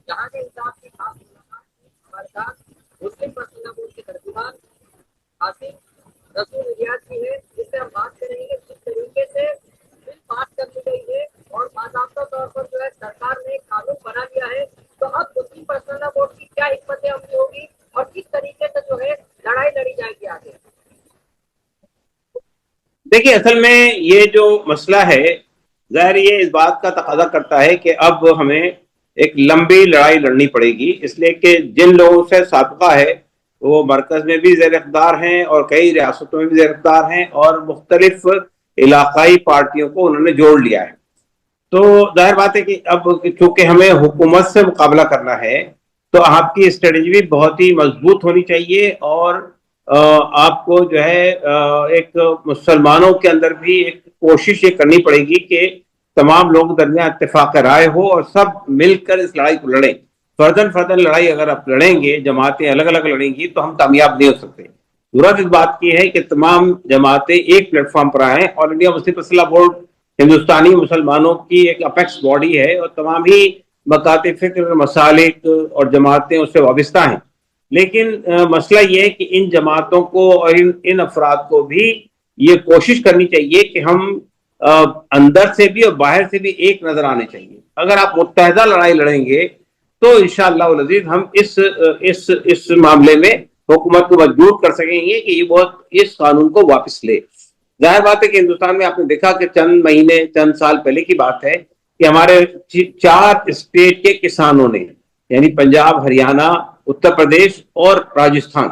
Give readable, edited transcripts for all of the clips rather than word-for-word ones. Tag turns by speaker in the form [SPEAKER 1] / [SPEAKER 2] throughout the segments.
[SPEAKER 1] جہاں کے انصاف کی خاص ہمارے ساتھ مسلم پرسنل بورڈ کے ترجمان قاسم رسول ریاض کی ہے، جس سے ہم بات کریں گے کس طریقے سے بل پاس کر لی گئی ہے اور باضابطہ طور پر جو ہے سرکار نے قانون بنا دیا ہے، تو اب مسلم پرسنل بورڈ کی کیا حکمت عملی ہوگی اور کس طریقے سے جو ہے لڑائی لڑی جائے گی آگے؟
[SPEAKER 2] دیکھیے، اصل میں یہ جو مسئلہ ہے، ظاہر یہ اس بات کا تقاضا کرتا ہے کہ اب ہمیں ایک لمبی لڑائی لڑنی پڑے گی، اس لیے کہ جن لوگوں سے سابقہ ہے وہ مرکز میں بھی زیر اقتدار ہیں اور کئی ریاستوں میں بھی زیر اقتدار ہیں، اور مختلف علاقائی پارٹیوں کو انہوں نے جوڑ لیا ہے۔ تو ظاہر بات ہے کہ اب چونکہ ہمیں حکومت سے مقابلہ کرنا ہے تو آپ کی اسٹریٹجی بھی بہت ہی مضبوط ہونی چاہیے، اور آپ کو جو ہے ایک مسلمانوں کے اندر بھی ایک کوشش یہ کرنی پڑے گی کہ تمام لوگوں کے درمیان اتفاق رائے ہو اور سب مل کر اس لڑائی کو لڑیں۔ فردن لڑائی اگر آپ لڑیں گے، جماعتیں الگ الگ لڑیں گی، تو ہم کامیاب نہیں ہو سکتے۔ ضرورت اس بات کی ہے کہ تمام جماعتیں ایک پلیٹ فارم پر آئیں۔ آل انڈیا مسلم اصلاح بورڈ ہندوستانی مسلمانوں کی ایک اپیکس باڈی ہے، اور تمام ہی مکاتب فکر، مسالک اور جماعتیں اس سے وابستہ ہیں، لیکن مسئلہ یہ ہے کہ ان جماعتوں کو اور ان افراد کو بھی یہ کوشش کرنی چاہیے کہ ہم اندر سے بھی اور باہر سے بھی ایک نظر آنے چاہیے۔ اگر آپ متحدہ لڑائی لڑیں گے تو انشاءاللہ العزیز ہم اس معاملے میں حکومت کو مجبور کر سکیں گے کہ اس قانون کو واپس لے۔ ظاہر بات ہے کہ ہندوستان میں آپ نے دیکھا کہ چند سال پہلے کی بات ہے کہ ہمارے 4 اسٹیٹ کے کسانوں نے، یعنی پنجاب، ہریانہ، اتر پردیش اور راجستھان،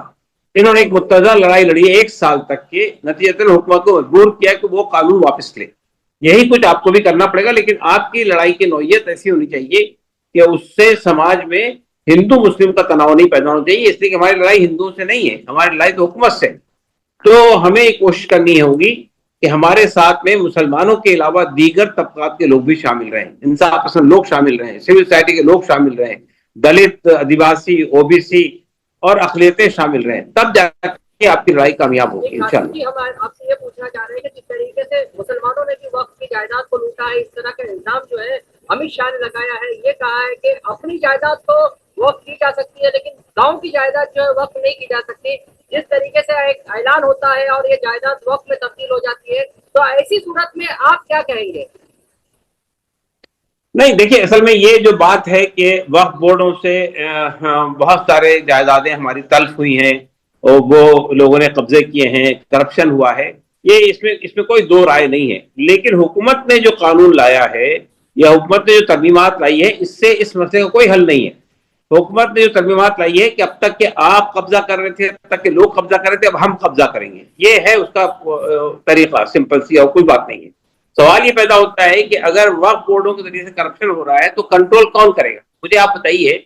[SPEAKER 2] انہوں نے ایک متحدہ لڑائی لڑی ہے 1 سال تک کے، نتیجتاً حکومت کو مجبور کیا کہ وہ قانون واپس لے۔ یہی کچھ آپ کو بھی کرنا پڑے گا، لیکن آپ کی لڑائی کی نوعیت ایسی ہونی چاہیے کہ اس سے سماج میں ہندو مسلم کا تناؤ نہیں پیدا ہونا چاہیے، اس لیے کہ ہماری لڑائی ہندوؤں سے نہیں ہے، ہماری لڑائی تو حکومت سے۔ تو ہمیں یہ کوشش کرنی ہوگی کہ ہمارے ساتھ میں مسلمانوں کے علاوہ دیگر طبقات کے لوگ بھی شامل رہیں، انصاف پسند لوگ شامل رہیں، سول سوسائٹی کے لوگ شامل رہیں، دلت، آدیواسی، او بی سی اور اقلیتیں شامل رہیں، تب جا کے آپ کی لڑائی کامیاب ہوگی انشاءاللہ۔
[SPEAKER 1] جی، ہم آپ سے یہ پوچھنا چاہ رہے ہیں کہ جس طریقے سے مسلمانوں نے بھی وقت کی جائیداد کو لوٹا ہے، اس طرح کا الزام جو ہے امت شاہ نے لگایا ہے، یہ کہا ہے کہ اپنی جائیداد تو وقت کی جا سکتی ہے لیکن گاؤں کی جائیداد جو ہے وقت نہیں کی جا سکتی۔ جس طریقے سے ایک اعلان ہوتا ہے اور یہ جائیداد وقت میں تبدیل ہو جاتی ہے، تو ایسی صورت میں آپ کیا کہیں گے؟
[SPEAKER 2] نہیں، دیکھیے، اصل میں یہ جو بات ہے کہ وقف بورڈوں سے بہت سارے جائیدادیں ہماری تلف ہوئی ہیں اور وہ لوگوں نے قبضے کیے ہیں، کرپشن ہوا ہے، یہ اس میں کوئی دو رائے نہیں ہے، لیکن حکومت نے جو قانون لایا ہے یا حکومت نے جو ترمیمات لائی ہے، اس سے اس مسئلے کا کوئی حل نہیں ہے۔ حکومت نے جو ترمیمات لائی ہے کہ اب تک کہ آپ قبضہ کر رہے تھے، اب تک کہ لوگ قبضہ کر رہے تھے، اب ہم قبضہ کریں گے، یہ ہے اس کا طریقہ، سمپل سی اور کوئی بات نہیں ہے۔ سوال یہ پیدا ہوتا ہے کہ اگر وقف بورڈوں کے ذریعے سے کرپشن ہو رہا ہے تو کنٹرول کون کرے گا؟ مجھے آپ بتائیے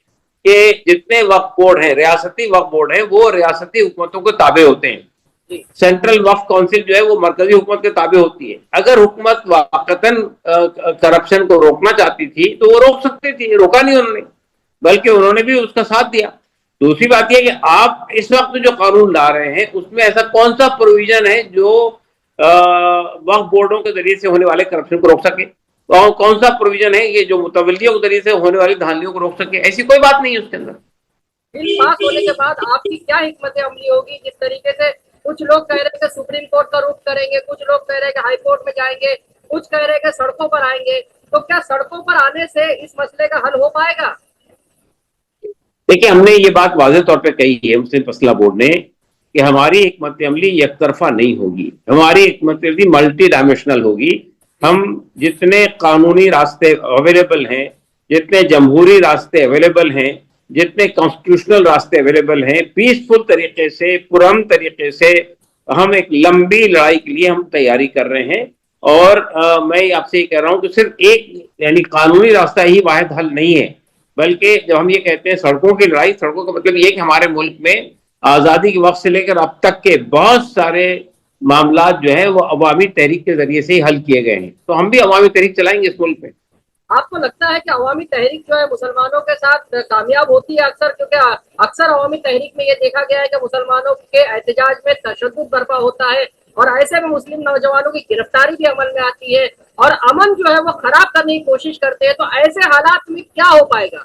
[SPEAKER 2] کہ جتنے وقف بورڈ ہیں، ریاستی وقف بورڈ ہیں، وہ ریاستی حکومتوں کے تابع ہوتے ہیں۔ سینٹرل وقف کونسل جو ہے وہ مرکزی حکومت کے تابع ہوتی ہے۔ اگر حکومت واقعتاً کرپشن کو روکنا چاہتی تھی تو وہ روک سکتی تھی، روکا نہیں انہوں نے، بلکہ انہوں نے بھی اس کا ساتھ دیا۔ دوسری بات یہ کہ آپ اس وقت جو قانون لا رہے ہیں اس میں ایسا کون سا پروویژن ہے جو وقف بورڈوں کے ذریعے سے ہونے والے کرپشن کو روک سکے؟ کون سا پروویژن ہے یہ جو متولیوں کے ذریعے سے ہونے والی دھاندلیوں کو روک سکے؟ ایسی کوئی بات نہیں ہے اس کے اندر۔
[SPEAKER 1] بل پاس ہونے کے بعد آپ کی کیا حکمت عملی ہوگی؟ جس طریقے سے کچھ لوگ کہہ رہے ہیں کہ سپریم کورٹ کا رخ کریں گے، کچھ لوگ کہہ رہے ہیں کہ ہائی کورٹ میں جائیں گے، کچھ کہہ رہے ہیں کہ سڑکوں پر آئیں گے، تو کیا سڑکوں پر آنے سے اس مسئلے کا حل ہو پائے گا؟
[SPEAKER 2] دیکھیں، ہم نے یہ بات واضح طور پہ کہی ہے مسلم فیصلہ بورڈ نے کہ ہماری حکمت عملی یک طرفہ نہیں ہوگی، ہماری حکمت عملی ملٹی ڈائمینشنل ہوگی۔ ہم جتنے قانونی راستے اویلیبل ہیں، جتنے جمہوری راستے اویلیبل ہیں، جتنے کانسٹیٹیوشنل راستے اویلیبل ہیں، پیسفل طریقے سے، پرامن طریقے سے ہم ایک لمبی لڑائی کے لیے ہم تیاری کر رہے ہیں۔ اور میں آپ سے یہ کہہ رہا ہوں کہ صرف ایک یعنی قانونی راستہ ہی واحد حل نہیں ہے، بلکہ جب ہم یہ کہتے ہیں سڑکوں کی لڑائی، سڑکوں کا مطلب یہ کہ ہمارے ملک میں آزادی کے وقت سے لے کر اب تک کے بہت سارے معاملات جو ہیں وہ عوامی تحریک کے ذریعے سے ہی حل کیے گئے ہیں، تو ہم بھی عوامی تحریک چلائیں گے اس ملک میں۔
[SPEAKER 1] آپ کو لگتا ہے کہ عوامی تحریک جو ہے مسلمانوں کے ساتھ کامیاب ہوتی ہے اکثر؟ کیونکہ اکثر عوامی تحریک میں یہ دیکھا گیا ہے کہ مسلمانوں کے احتجاج میں تشدد برپا ہوتا ہے اور ایسے میں مسلم نوجوانوں کی گرفتاری بھی عمل میں آتی ہے اور امن جو ہے وہ خراب کرنے کی کوشش کرتے ہیں، تو ایسے حالات میں کیا ہو پائے گا؟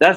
[SPEAKER 2] 10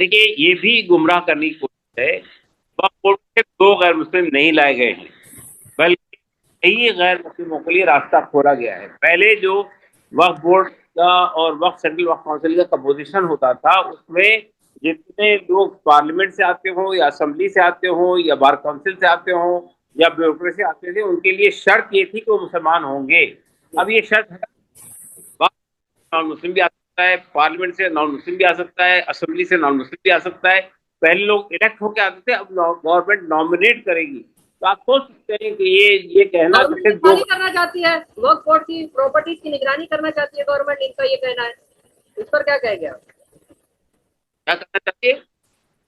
[SPEAKER 2] دیکھیے یہ بھی گمراہ کرنے کی کوشش ہے. وقف بورڈ سے 2 غیر مسلم نہیں لائے گئے ہیں بلکہ کئی غیر مسلموں کے لیے راستہ کھولا گیا ہے. پہلے جو وقف بورڈ کا اور وقف سینٹرل وقف کونسل کا کمپوزیشن ہوتا تھا اس میں جتنے لوگ پارلیمنٹ سے آتے ہوں یا اسمبلی سے آتے ہوں یا بار کونسل سے آتے ہوں یا بیوروکریسی سے آتے تھے ان کے لیے شرط یہ تھی کہ وہ مسلمان ہوں گے. اب یہ شرط نان مسلم بھی آ سکتا ہے, پارلیمنٹ سے نان مسلم بھی آ سکتا ہے, اسمبلی سے نان مسلم بھی آ سکتا ہے. پہلے لوگ الیکٹ ہو کے آتے تھے, اب گورنمنٹ نامنیٹ کرے گی. تو آپ سوچ سکتے ہیں کہ یہ کہنا کہ
[SPEAKER 1] گورنمنٹ
[SPEAKER 2] صرف 2
[SPEAKER 1] نگرانی کرنا چاہتی ہے, وقف بورڈ کی پراپرٹیز کی نگرانی کرنا چاہتی ہے گورنمنٹ, ان کا یہ کہنا ہے. اس پر کیا کہیں گے آپ؟
[SPEAKER 2] کیا کرنا چاہیے,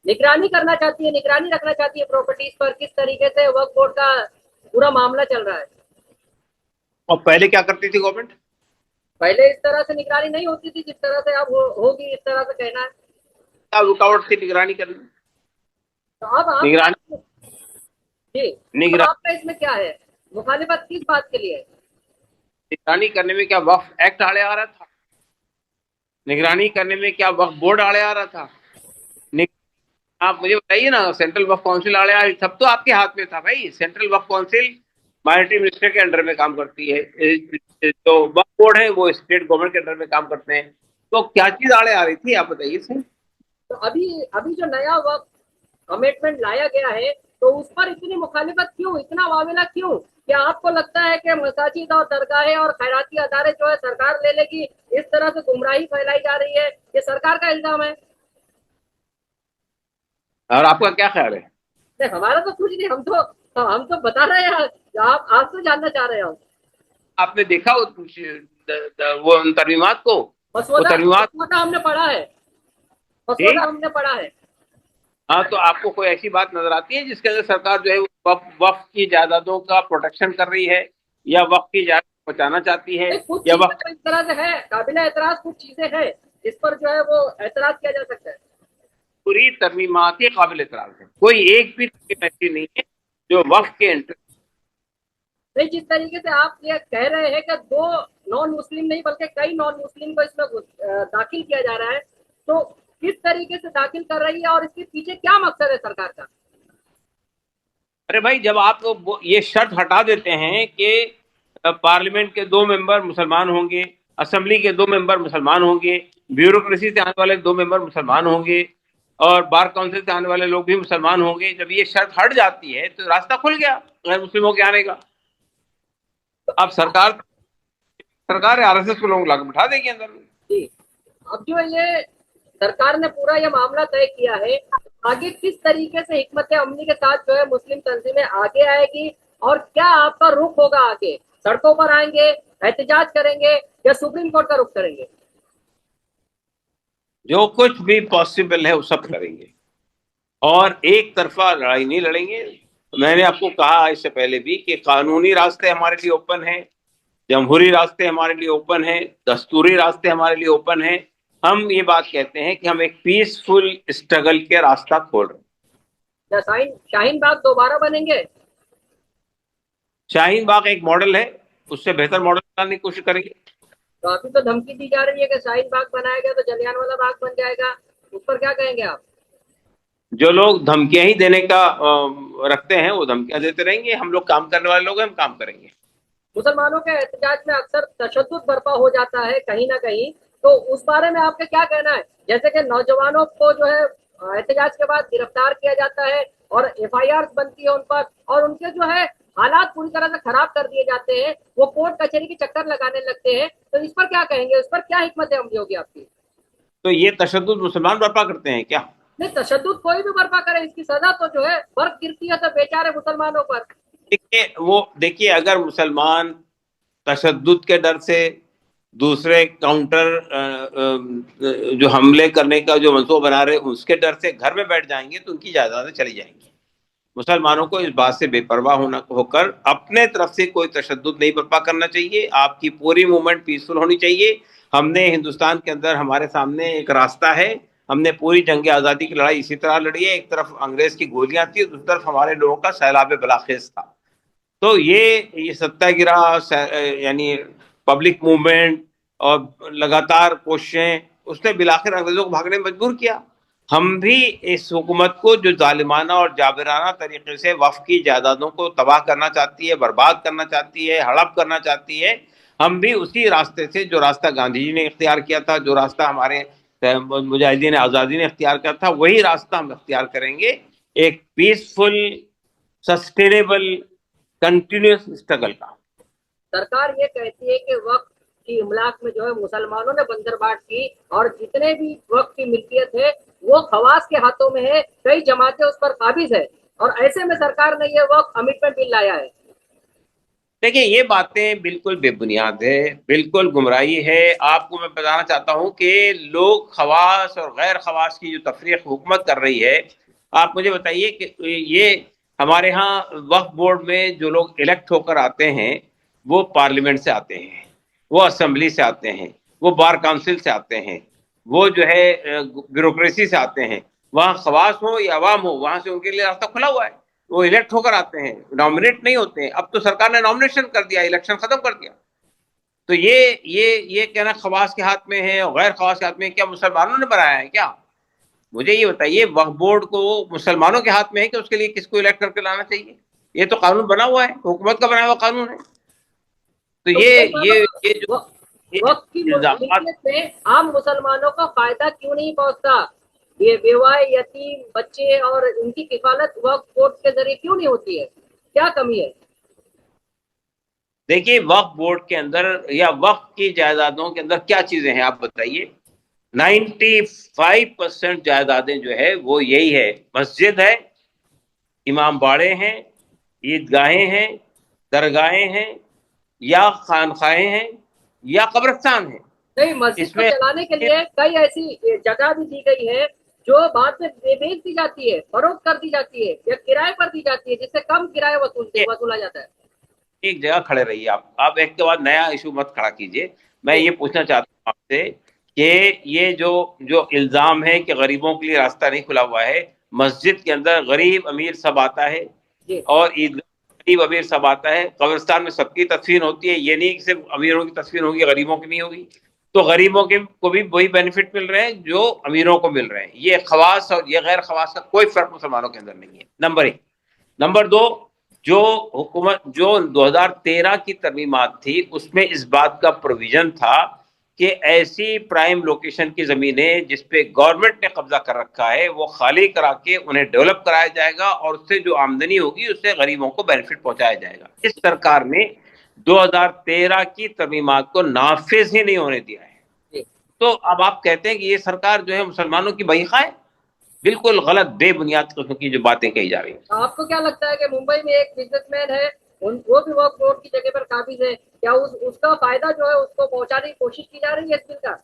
[SPEAKER 1] نگرانی کرنا چاہتی ہے, نگرانی رکھنا چاہتی ہے پراپرٹیز پر, کس طریقے سے وقف بورڈ کا پورا معاملہ چل رہا ہے.
[SPEAKER 2] اور پہلے کیا کرتی تھی گورنمنٹ؟
[SPEAKER 1] پہلے اس طرح سے نگرانی نہیں ہوتی تھی جس طرح سے اب ہوگی, اس طرح سے کہنا ہے.
[SPEAKER 2] کیا رکاوٹ تھی نگرانی کرنے میں؟
[SPEAKER 1] تو اب آپ
[SPEAKER 2] نگرانی
[SPEAKER 1] جی اب آپ کا اس میں کیا ہے, مخالفت کس بات کے لیے ہے؟
[SPEAKER 2] نگرانی کرنے میں کیا وقف ایکٹ آڑے آ رہا تھا؟ نگرانی کرنے میں کیا وقف بورڈ آڑے آ رہا تھا؟ آپ مجھے بتائیے نا, سینٹرل وقف کونسل آڑے آ رہی, سب تو آپ کے ہاتھ میں تھا بھائی. سینٹرل وقف کونسل مائنٹری منسٹر کے انڈر میں کام کرتی ہے, جو وقف بورڈ ہے وہ اسٹیٹ گورنمنٹ کے انڈر میں کام کرتے ہیں. تو کیا چیز آڑے آ رہی تھی آپ بتائیے سر.
[SPEAKER 1] تو ابھی جو نیا وقت کمٹمنٹ لایا گیا ہے تو اس پر اتنی مخالفت کیوں, اتنا معاملہ کیوں؟ کیا آپ کو لگتا ہے کہ مساجد اور درگاہیں اور خیراتی ادارے جو ہے سرکار لے لے گی, اس طرح سے گمراہی پھیلائی جا رہی ہے, یہ سرکار کا الزام ہے؟
[SPEAKER 2] اور آپ کا کیا خیال ہے؟
[SPEAKER 1] نہیں, ہمارا تو کچھ نہیں, ہم تو بتا رہے ہیں, آپ سے جاننا چاہ رہے ہیں ہم.
[SPEAKER 2] آپ نے دیکھا وہ ان ترمیمات کو؟ وہ ترمیمات
[SPEAKER 1] مسودہ ہم نے پڑھا ہے, مسودہ ہم نے پڑھا ہے.
[SPEAKER 2] ہاں, تو آپ کو کوئی ایسی بات نظر آتی ہے جس کے اندر سرکار جو ہے وقف کی جائیدادوں کا پروٹیکشن کر رہی ہے یا وقف کی جائیداد بچانا چاہتی ہے
[SPEAKER 1] کچھ
[SPEAKER 2] یا
[SPEAKER 1] چیزیں
[SPEAKER 2] وقف؟
[SPEAKER 1] تو اس طرح سے ہے, قابل اعتراض کچھ چیزیں ہیں جس پر جو ہے وہ اعتراض کیا جا سکتا ہے.
[SPEAKER 2] پوری ترمیمات ہی قابل اعتراض ہے, کوئی ایک بھی ترمیم ایسی نہیں ہے جو وقف کے
[SPEAKER 1] نہیں, جس طریقے سے آپ یہ کہہ رہے ہیں کہ 2 نان مسلم نہیں بلکہ کئی نان مسلم کو اس میں داخل کیا جا رہا ہے, تو کس طریقے سے داخل کر رہی ہے اور اس کے پیچھے کیا مقصد ہے سرکار کا؟
[SPEAKER 2] ارے بھائی, جب آپ یہ شرط ہٹا دیتے ہیں کہ پارلیمنٹ کے 2 ممبر مسلمان ہوں گے, اسمبلی کے 2 ممبر مسلمان ہوں گے, بیوروکریسی سے آنے والے 2 ممبر مسلمان ہوں گے, اور بار کونسل سے آنے والے لوگ بھی مسلمان ہوں گے, جب یہ شرط ہٹ جاتی ہے تو راستہ کھل گیا غیر مسلموں کے آنے کا. اب سرکار آر ایس ایس کو لوگ لا کے بٹھا دے گی اندر.
[SPEAKER 1] جی, اب جو یہ سرکار نے پورا یہ معاملہ طے کیا ہے, آگے کس طریقے سے حکمت عملی کے ساتھ جو ہے مسلم تنظیمیں آگے آئے گی, اور کیا آپ کا رخ ہوگا؟ آگے سڑکوں پر آئیں گے, احتجاج کریں گے, یا سپریم کورٹ کا رخ کریں گے؟
[SPEAKER 2] جو کچھ بھی پاسبل ہے وہ سب کریں گے, اور ایک طرفہ لڑائی نہیں لڑیں گے. میں نے آپ کو کہا اس سے پہلے بھی کہ قانونی راستے ہمارے لیے اوپن ہیں, جمہوری راستے ہمارے لیے اوپن ہیں, دستوری راستے ہمارے لیے اوپن ہیں. ہم یہ بات کہتے ہیں کہ ہم ایک پیسفل اسٹرگل کے راستہ کھول رہے ہیں.
[SPEAKER 1] کیا شاہین باغ دوبارہ بنیں گے؟
[SPEAKER 2] شاہین باغ ایک ماڈل ہے, اس سے بہتر ماڈل بنانے کی کوشش کریں گے.
[SPEAKER 1] تو ابھی تو دھمکی دی جا رہی ہے کہ شاہین باغ بنایا گیا تو جلیان والا باغ بن جائے گا, اس پر کیا کہیں گے آپ؟
[SPEAKER 2] جو لوگ دھمکیاں ہی دینے کا رکھتے ہیں وہ دھمکیاں دیتے رہیں گے. ہم لوگ کام کرنے والے لوگ ہیں, ہم کام کریں گے.
[SPEAKER 1] مسلمانوں کے احتجاج میں اکثر تشدد برپا ہو جاتا ہے کہیں نہ کہیں, تو اس بارے میں آپ کا کیا کہنا ہے؟ جیسے کہ نوجوانوں کو جو ہے احتجاج کے بعد گرفتار کیا جاتا ہے اور FIR بنتی ہے ان پر, اور ان کے جو ہے حالات پوری طرح سے خراب کر دیے جاتے ہیں, وہ کورٹ کچہری کے چکر لگانے لگتے ہیں, تو اس پر کیا کہیں گے؟ اس پر کیا حکمت عملی ہوگی آپ کی؟
[SPEAKER 2] تو یہ تشدد مسلمان برپا کرتے ہیں کیا؟
[SPEAKER 1] نہیں, تشدد کوئی بھی برپا کرے, اس کی سزا تو جو ہے برف گرتی ہے تو بیچارے مسلمانوں پر.
[SPEAKER 2] دیکھیے اگر مسلمان تشدد کے ڈر سے دوسرے کاؤنٹر جو حملے کرنے کا جو منصوبہ بنا رہے اس کے ڈر سے گھر میں بیٹھ جائیں گے تو ان کی جائیدادیں چلی جائیں گی. مسلمانوں کو اس بات سے بے پرواہ ہو کر اپنے طرف سے کوئی تشدد نہیں برپا کرنا چاہیے. آپ کی پوری موومنٹ پیسفل ہونی چاہیے. ہم نے ہندوستان کے اندر ہمارے سامنے ایک راستہ ہے, ہم نے پوری جنگ آزادی کی لڑائی اسی طرح لڑی ہے. ایک طرف انگریز کی گولیاں تھی, دوسری طرف ہمارے لوگوں کا سیلاب بلاخیز تھا. تو یہ ستیہ گرہ یعنی پبلک موومنٹ اور لگاتار کوششیں, اس نے بالآخر انگریزوں کو بھاگنے میں مجبور کیا. ہم بھی اس حکومت کو جو ظالمانہ اور جابرانہ طریقے سے وقف کی جائیدادوں کو تباہ کرنا چاہتی ہے، برباد کرنا چاہتی ہے، ہڑپ کرنا چاہتی ہے، ہم بھی اسی راستے سے، جو راستہ گاندھی جی نے اختیار کیا تھا، جو راستہ ہمارے مجاہدین آزادی نے اختیار کیا تھا، وہی راستہ ہم اختیار کریں گے، ایک پیسفل، سسٹینیبل، کنٹینیوس اسٹرگل کا۔
[SPEAKER 1] سرکار یہ کہتی ہے کہ وقت کی املاک میں جو ہے مسلمانوں نے بندرباٹ کی، اور جتنے بھی وقت کی ملکیت ہے وہ خواص کے ہاتھوں میں ہے، کئی جماعتیں اس پر قابض ہے، اور ایسے میں سرکار نے یہ وقت امٹمنٹ بل لایا ہے۔
[SPEAKER 2] دیکھیں، یہ باتیں بالکل بے بنیاد ہے، بالکل گمراہی ہے۔ آپ کو میں بتانا چاہتا ہوں کہ لوگ خواص اور غیر خواص کی جو تفریق حکومت کر رہی ہے، آپ مجھے بتائیے کہ یہ ہمارے ہاں وقف بورڈ میں جو لوگ الیکٹ ہو کر آتے ہیں، وہ پارلیمنٹ سے آتے ہیں، وہ اسمبلی سے آتے ہیں، وہ بار کونسل سے آتے ہیں، وہ جو ہے بیوروکریسی سے آتے ہیں۔ وہاں خواص ہو یا عوام ہو، وہاں سے ان کے لیے راستہ کھلا ہوا ہے، وہ الیکٹ ہو کر آتے ہیں، نامنیٹ نہیں ہوتے ہیں۔ اب تو سرکار نے نامنیشن کر دیا، الیکشن ختم کر دیا۔ تو یہ کہنا خواص کے ہاتھ میں ہے اور غیر خواص کے ہاتھ میں ہے، کیا مسلمانوں نے بنایا ہے کیا؟ مجھے یہ بتائیے، وقف بورڈ کو مسلمانوں کے ہاتھ میں ہے کہ اس کے لیے کس کو الیکٹ کر کے لانا چاہیے؟ یہ تو قانون بنا ہوا ہے، حکومت کا بنا ہوا قانون ہے۔ تو
[SPEAKER 1] تو
[SPEAKER 2] یہ جو
[SPEAKER 1] وقت کی
[SPEAKER 2] الزامات،
[SPEAKER 1] ملکیت میں عام مسلمانوں کا فائدہ کیوں نہیں پہنچتا؟ یہ بیوہ، یتیم بچے اور ان کی کفالت وقت بورڈ کے ذریعے کیوں نہیں ہوتی ہے؟ کیا کمی ہے؟
[SPEAKER 2] دیکھیے، وقف بورڈ کے اندر یا وقف کی جائیدادوں کے اندر کیا چیزیں ہیں آپ بتائیے؟ 95% جائیدادیں جو ہے وہ یہی ہے: مسجد ہے، امام باڑے ہیں، عیدگاہیں ہیں، درگاہیں ہیں، یا خانقاہیں ہیں، یا قبرستان ہیں۔
[SPEAKER 1] نہیں، مسجد
[SPEAKER 2] اس
[SPEAKER 1] کو
[SPEAKER 2] میں
[SPEAKER 1] چلانے کے لیے کئی ایسی جگہ بھی دی گئی ہے جو بعد میں بیچ دی جاتی ہے، فروخت کر دی جاتی ہے یا کرائے پر دی جاتی ہے، جس سے کم کرایہ وصولا جاتا ہے۔
[SPEAKER 2] ایک جگہ کھڑے رہیے، آپ ایک کے بعد نیا ایشو مت کھڑا کیجئے۔ میں یہ پوچھنا چاہتا ہوں آپ سے کہ یہ جو الزام ہے کہ غریبوں کے لیے راستہ نہیں کھلا ہوا ہے، مسجد کے اندر غریب امیر سب آتا ہے،
[SPEAKER 1] جی،
[SPEAKER 2] اور عیدگاہ غریب امیر سب آتا ہے، قبرستان میں سب کی تدفین ہوتی ہے، یہ نہیں کہ صرف امیروں کی تدفین ہوگی، غریبوں کی نہیں ہوگی۔ تو غریبوں کے کو بھی وہی بینیفٹ مل رہے ہیں جو امیروں کو مل رہے ہیں۔ یہ خواص اور یہ غیر خواص کا کوئی فرق مسلمانوں کے اندر نہیں ہے، نمبر ایک۔ نمبر دو، جو حکومت جو 2013 کی ترمیمات تھی، اس میں اس بات کا پروویژن تھا کہ ایسی پرائم لوکیشن کی زمینیں جس پہ گورنمنٹ نے قبضہ کر رکھا ہے، وہ خالی کرا کے انہیں ڈیولپ کرایا جائے گا، اور اس سے جو آمدنی ہوگی اس سے غریبوں کو بینیفٹ پہنچایا جائے گا۔ اس سرکار نے 2013 کی ترمیمات کو نافذ ہی نہیں ہونے دیا ہے۔
[SPEAKER 1] جی۔
[SPEAKER 2] تو اب آپ کہتے ہیں کہ یہ سرکار جو ہے مسلمانوں کی بہیخواہ ہے؟ بالکل غلط، بے بنیاد قسم کی جو باتیں کہی جا رہی ہیں۔
[SPEAKER 1] آپ کو کیا لگتا ہے کہ ممبئی میں ایک بزنس مین ہے، وہ بھی وقت بورڈ کی جگہ پر قابض ہے، کیا اس کا فائدہ جو ہے اس کو پہنچانے کی کوشش کی جا رہی ہے اس بل کا؟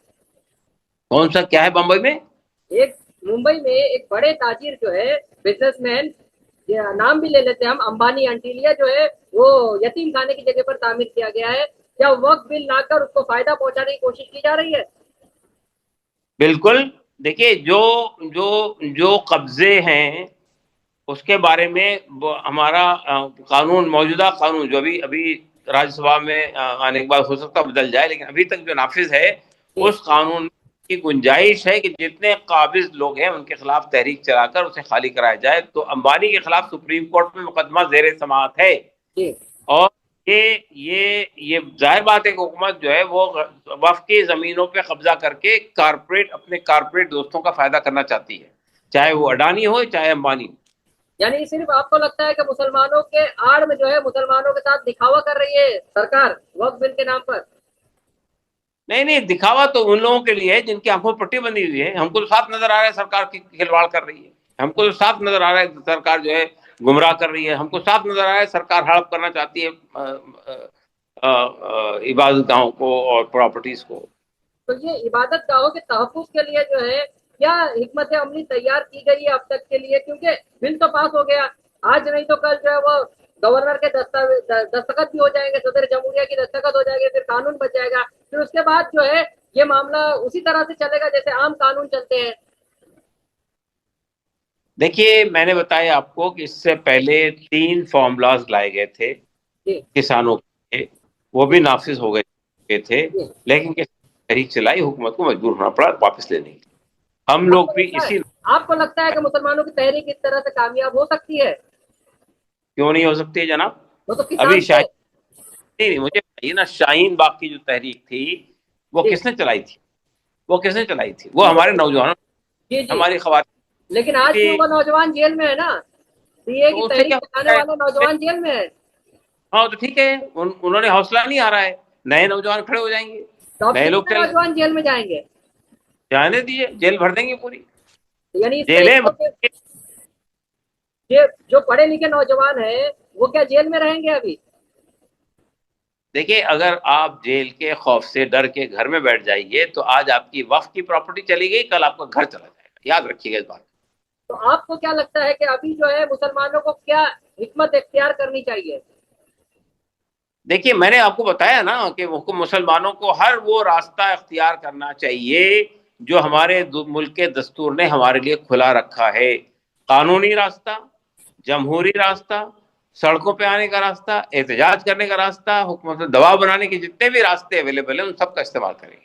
[SPEAKER 2] کون سا کیا ہے بمبئی میں؟
[SPEAKER 1] ایک ممبئی میں ایک بڑے تاجر جو ہے، بزنس مین، نام بھی لے لیتے ہیں ہم، امبانی انٹیلیا جو ہے، وہ یتیم خانے کی جگہ پر تعمیر کیا گیا ہے، کیا وقت بل لا کر اس کو فائدہ پہنچانے کی کوشش کی جا رہی ہے؟
[SPEAKER 2] بالکل۔ دیکھیے، جو جو قبضے ہیں اس کے بارے میں ہمارا قانون، موجودہ قانون جو ابھی راجیہ سبھا میں آنے کے بعد ہو سکتا بدل جائے، لیکن ابھی تک جو نافذ ہے، اس قانون کی گنجائش ہے کہ جتنے قابض لوگ ہیں ان کے خلاف تحریک چلا کر اسے خالی کرایا جائے۔ تو امبانی کے خلاف سپریم کورٹ میں مقدمہ زیر سماعت ہے،
[SPEAKER 1] جی۔
[SPEAKER 2] اور یہ ظاہر بات ہے کہ حکومت جو ہے وہ وقف کی زمینوں پہ قبضہ کر کے اپنے کارپوریٹ دوستوں کا فائدہ کرنا چاہتی ہے، چاہے وہ اڈانی ہو چاہے امبانی ہو۔
[SPEAKER 1] یعنی صرف آپ کو لگتا ہے کہ مسلمانوں کے آڑ میں جو ہے مسلمانوں کے ساتھ دکھاوا کر رہی ہے سرکار وقت بل کے نام پر؟
[SPEAKER 2] نہیں نہیں، دکھاوا تو ان لوگوں کے لیے ہے جن کی آنکھوں پٹی بندی ہوئی ہے۔ ہم کو تو صاف نظر آ رہا ہے سرکار کی کھلواڑ کر رہی ہے، ہم کو تو صاف نظر آ رہا ہے سرکار جو ہے گمراہ کر رہی ہے، ہم کو صاف نظر آ رہا ہے سرکار ہڑپ کرنا چاہتی ہے عبادت گاہوں کو اور پراپرٹیز کو۔
[SPEAKER 1] تو یہ عبادت گاہوں کے تحفظ کے لیے جو ہے کیا حکمت عملی تیار کی گئی ہے اب تک کے لیے؟ کیونکہ بل تو پاس ہو گیا، آج نہیں تو کل جو ہے وہ گورنر کے دستخط بھی ہو جائیں گے، صدر جمہوریہ کی دستخط ہو جائے گی، پھر قانون بن جائے گا، پھر اس کے بعد جو ہے یہ معاملہ اسی طرح سے چلے گا جیسے عام قانون چلتے ہیں۔
[SPEAKER 2] دیکھیے، میں نے بتایا آپ کو کہ اس سے پہلے 3 فارمولاز لائے گئے تھے
[SPEAKER 1] جی،
[SPEAKER 2] کسانوں کے، وہ بھی نافذ ہو گئے تھے،
[SPEAKER 1] جی۔
[SPEAKER 2] لیکن تحریک چلائی، حکومت کو مجبور ہونا پڑا واپس لینے کے لیے۔ ہم لوگ بھی اسی
[SPEAKER 1] آپ کو لگتا ہے کہ مسلمانوں کی تحریک اس طرح سے کامیاب ہو سکتی ہے؟
[SPEAKER 2] کیوں نہیں ہو سکتی ہے جناب؟
[SPEAKER 1] وہ تو
[SPEAKER 2] ابھی
[SPEAKER 1] کسان تھے.
[SPEAKER 2] شاہین، نہیں مجھے بتائیے نا، شاہین باغ کی جو تحریک تھی وہ
[SPEAKER 1] جی
[SPEAKER 2] کس نے چلائی تھی؟ وہ کس نے چلائی تھی؟ وہ
[SPEAKER 1] جی
[SPEAKER 2] ہمارے نوجوانوں،
[SPEAKER 1] جی جی.
[SPEAKER 2] ہماری خواتین
[SPEAKER 1] لیکن
[SPEAKER 2] کی
[SPEAKER 1] آج بھی
[SPEAKER 2] تھی۔
[SPEAKER 1] وہ نوجوان جیل میں ہے نا، سی اے کی
[SPEAKER 2] تو اس سے کیا
[SPEAKER 1] تحریک چلانے
[SPEAKER 2] ہوتا
[SPEAKER 1] والا
[SPEAKER 2] ہے؟
[SPEAKER 1] نوجوان جیل میں ہے.
[SPEAKER 2] ہاں تو ٹھیک ہے، انہوں نے حوصلہ نہیں آ رہا ہے، نئے نوجوان کھڑے ہو جائیں گے،
[SPEAKER 1] تو اب
[SPEAKER 2] نئے لوگ
[SPEAKER 1] کتنے
[SPEAKER 2] چل
[SPEAKER 1] نوجوان جیل میں جائیں گے؟
[SPEAKER 2] جانے دیجیے، جیل بھر دیں گے پوری
[SPEAKER 1] یعنی اس کا
[SPEAKER 2] جیلیں
[SPEAKER 1] یہ ہے کہ جو پڑھے لکھے نوجوان ہیں وہ کیا جیل میں رہیں گے ابھی؟
[SPEAKER 2] دیکھیے اگر آپ جیل کے خوف سے ڈر کے گھر میں بیٹھ جائیے تو آج آپ کی وقت کی پراپرٹی چلی گئی، کل آپ کا گھر چلا جائے گا، یاد رکھیے گا اس بات کو۔
[SPEAKER 1] تو آپ کو کیا لگتا ہے کہ ابھی جو ہے مسلمانوں کو کیا حکمت اختیار کرنی چاہیے؟
[SPEAKER 2] دیکھیے میں نے آپ کو بتایا نا کہ مسلمانوں کو ہر وہ راستہ اختیار کرنا چاہیے جو ہمارے ملک کے دستور نے ہمارے لیے کھلا رکھا ہے، قانونی راستہ، جمہوری راستہ، سڑکوں پہ آنے کا راستہ، احتجاج کرنے کا راستہ، حکومت پر دباؤ بنانے کے جتنے بھی راستے اویلیبل ہیں ان سب کا استعمال کریں۔